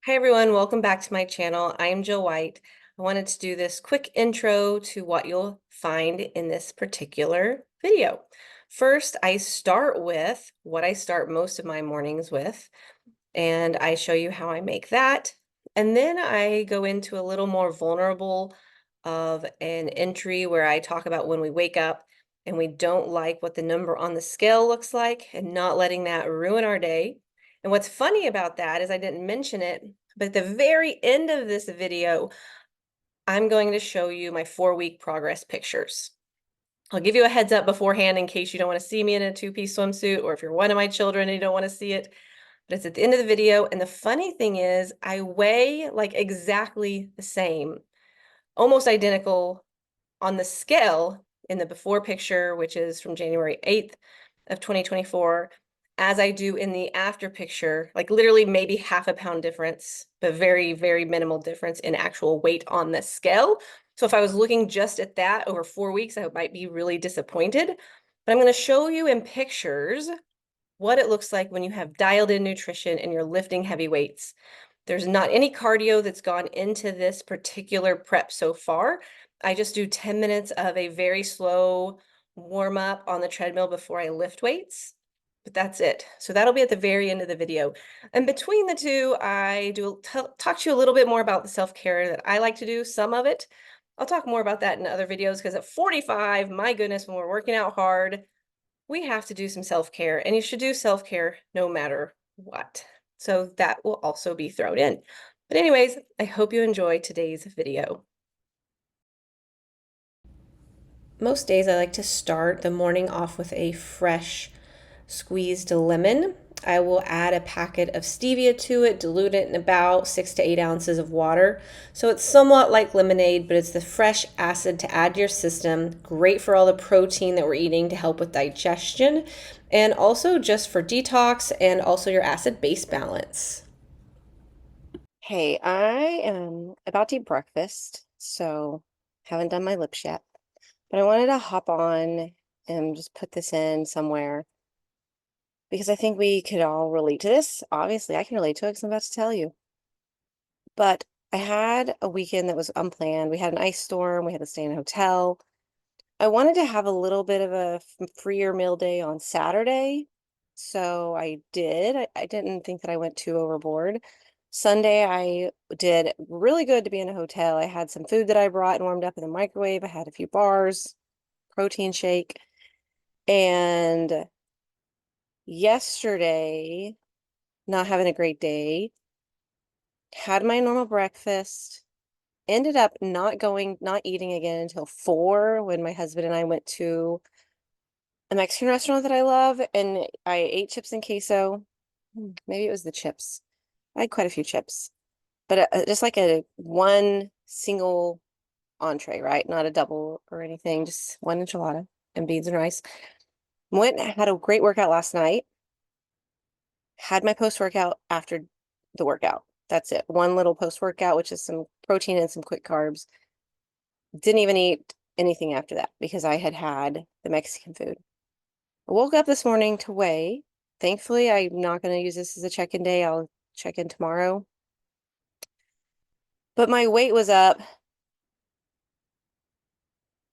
Hi everyone, welcome back to my channel. I am Jill White. I wanted to do this quick intro to what you'll find in this particular video. First, I start with what I start most of my mornings with, and I show you how I make that. And then I go into a little more vulnerable of an entry where I talk about when we wake up and we don't like what the number on the scale looks like and not letting that ruin our day. And what's funny about that is I didn't mention it, but at the very end of this video, I'm going to show you my 4-week progress pictures. I'll give you a heads up beforehand in case you don't want to see me in a 2-piece swimsuit, or if you're one of my children and you don't want to see it, but it's at the end of the video. And the funny thing is I weigh like exactly the same, almost identical on the scale in the before picture, which is from January 8th of 2024, as I do in the after picture, like literally maybe half a pound difference, but very, very minimal difference in actual weight on the scale. So if I was looking just at that over 4 weeks, I might be really disappointed. But I'm going to show you in pictures what it looks like when you have dialed in nutrition and you're lifting heavy weights. There's not any cardio that's gone into this particular prep so far. I just do 10 minutes of a very slow warm up on the treadmill before I lift weights, but that's it. So that'll be at the very end of the video. And between the two, I do talk to you a little bit more about the self-care that I like to do, some of it. I'll talk more about that in other videos because at 45, my goodness, when we're working out hard, we have to do some self-care, and you should do self-care no matter what. So that will also be thrown in. But anyways, I hope you enjoy today's video. Most days I like to start the morning off with a fresh squeezed lemon. I will add a packet of stevia to it, dilute it in about 6 to 8 ounces of water. So it's somewhat like lemonade, but it's the fresh acid to add to your system. Great for all the protein that we're eating to help with digestion, and also just for detox and also your acid-base balance. Hey, I am about to eat breakfast, so haven't done my lips yet, but I wanted to hop on and just put this in somewhere because I think we could all relate to this. Obviously, I can relate to it because I'm about to tell you. But I had a weekend that was unplanned. We had an ice storm. We had to stay in a hotel. I wanted to have a little bit of a freer meal day on Saturday. So I did. I didn't think that I went too overboard. Sunday, I did really good to be in a hotel. I had some food that I brought and warmed up in the microwave. I had a few bars, protein shake. And yesterday, not having a great day, had my normal breakfast, ended up not eating again until 4 when my husband and I went to a Mexican restaurant that I love, and I ate chips and queso. Maybe it was the chips. I had quite a few chips, but just like a one single entree, right? Not a double or anything, just one enchilada and beans and rice. Went and had a great workout last night. Had my post-workout after the workout. That's it. One little post-workout, which is some protein and some quick carbs. Didn't even eat anything after that because I had the Mexican food. I woke up this morning to weigh. Thankfully, I'm not going to use this as a check-in day. I'll check in tomorrow. But my weight was up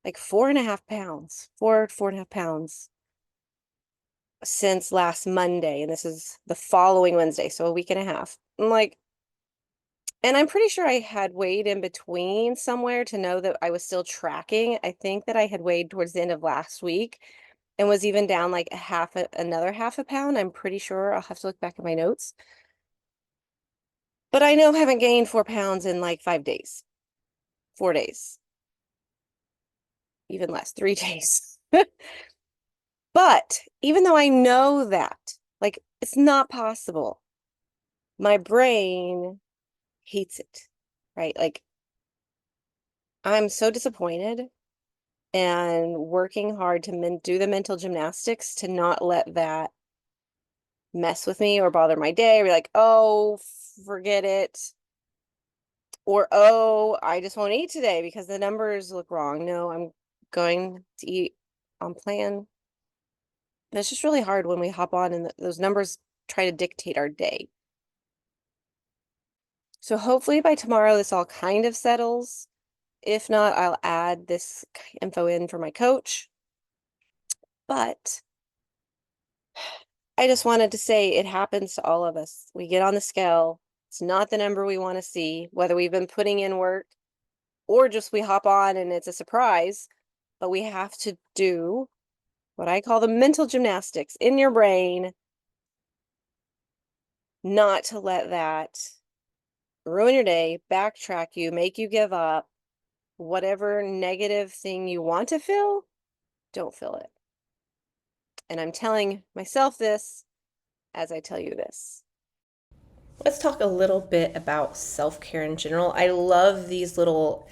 like 4.5 pounds, 4.5 pounds since last Monday. And this is the following Wednesday, so a week and a half. I'm like, and I'm pretty sure I had weighed in between somewhere to know that I was still tracking. I think that I had weighed towards the end of last week and was even down like another half a pound. I'm pretty sure. I'll have to look back at my notes. But I know I haven't gained 4 pounds in like 5 days, 4 days, even less, 3 days. But even though I know that, like, it's not possible, my brain hates it, right? Like, I'm so disappointed and working hard to do the mental gymnastics to not let that mess with me or bother my day or be like, oh, forget it. Or, oh, I just won't eat today because the numbers look wrong. No, I'm going to eat on plan. And it's just really hard when we hop on and those numbers try to dictate our day. So hopefully by tomorrow, this all kind of settles. If not, I'll add this info in for my coach. But I just wanted to say it happens to all of us. We get on the scale. It's not the number we want to see, whether we've been putting in work or just we hop on and it's a surprise. But we have to do what I call the mental gymnastics in your brain, not to let that ruin your day, backtrack you, make you give up. Whatever negative thing you want to feel, don't feel it. And I'm telling myself this as I tell you this. Let's talk a little bit about self-care in general. I love these little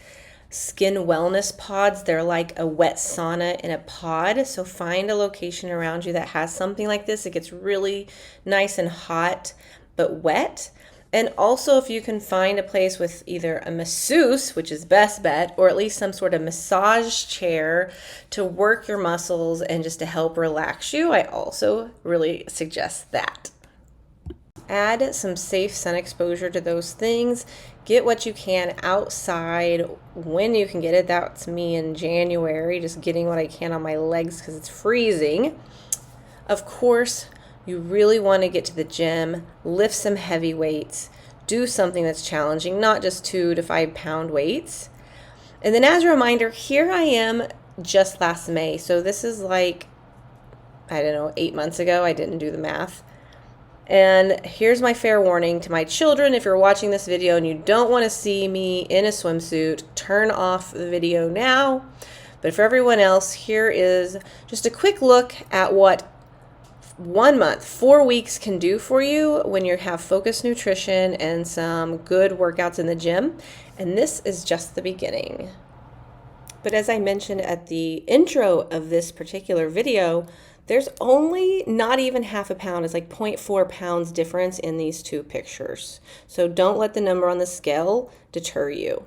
skin wellness pods. They're like a wet sauna in a pod. So find a location around you that has something like this. It gets really nice and hot, but wet. And also, if you can find a place with either a masseuse, which is best bet, or at least some sort of massage chair to work your muscles and just to help relax you, I also really suggest that. Add some safe sun exposure to those things. Get what you can outside when you can get it. That's me in January, just getting what I can on my legs because it's freezing. Of course, you really want to get to the gym, lift some heavy weights, do something that's challenging, not just 2 to 5 pound weights. And then as a reminder, here I am just last May. So this is like, I don't know, 8 months ago. I didn't do the math. And here's my fair warning to my children. If you're watching this video and you don't want to see me in a swimsuit, turn off the video now. But for everyone else, here is just a quick look at what 1 month, 4 weeks can do for you when you have focused nutrition and some good workouts in the gym. And this is just the beginning. But as I mentioned at the intro of this particular video, there's only not even half a pound. It's like 0.4 pounds difference in these two pictures. So don't let the number on the scale deter you.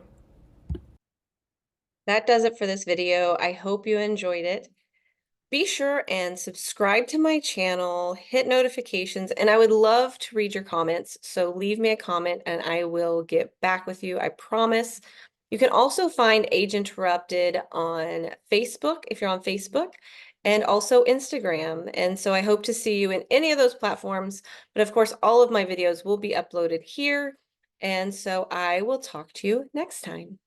That does it for this video. I hope you enjoyed it. Be sure and subscribe to my channel, hit notifications, and I would love to read your comments. So leave me a comment and I will get back with you, I promise. You can also find Age Interrupted on Facebook if you're on Facebook, and also Instagram. And so I hope to see you in any of those platforms. But of course, all of my videos will be uploaded here. And so I will talk to you next time.